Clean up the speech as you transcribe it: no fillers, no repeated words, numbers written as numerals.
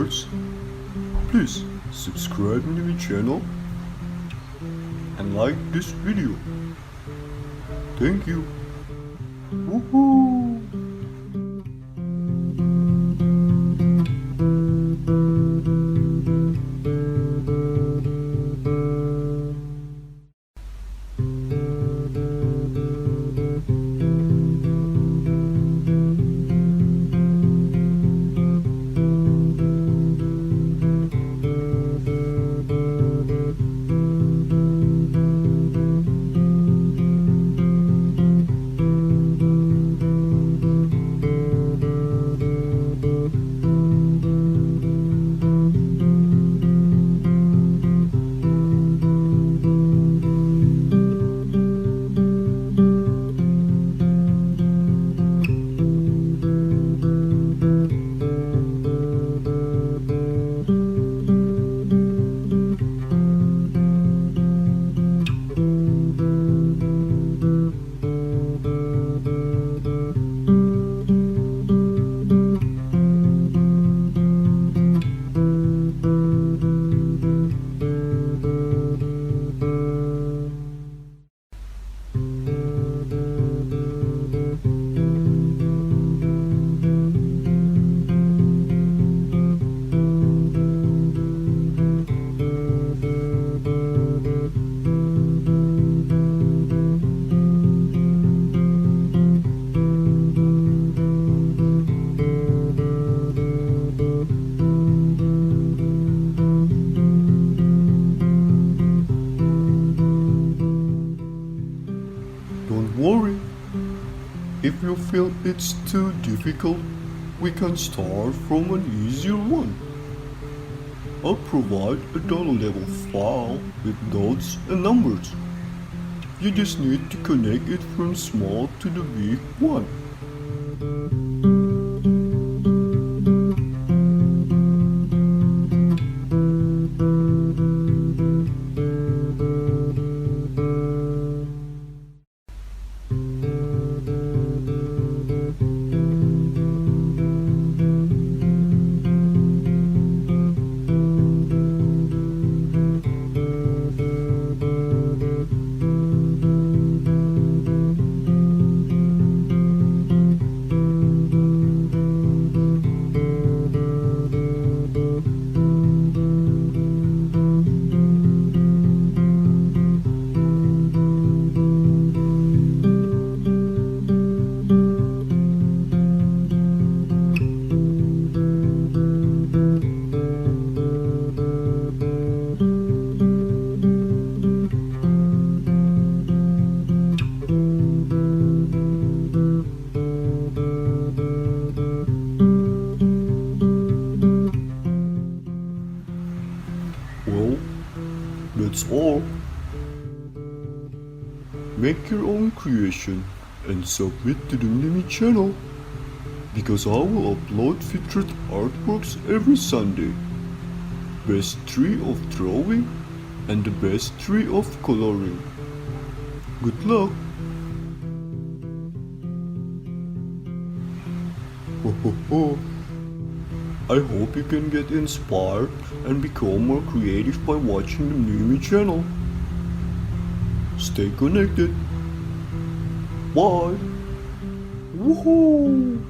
first, please subscribe to the channel and like this video. Thank you. Woohoo! Don't worry, if you feel it's too difficult, we can start from an easier one. I'll provide a dollar-level file with notes and numbers. You just need to connect it from small to the big one. Well, that's all. Make your own creation and submit to the Mnimi channel, because I will upload featured artworks every Sunday. Best 3 of drawing and the best 3 of coloring. Good luck! Ho ho ho! I hope you can get inspired and become more creative by watching the Mnimi channel. Stay connected. Bye. Woohoo!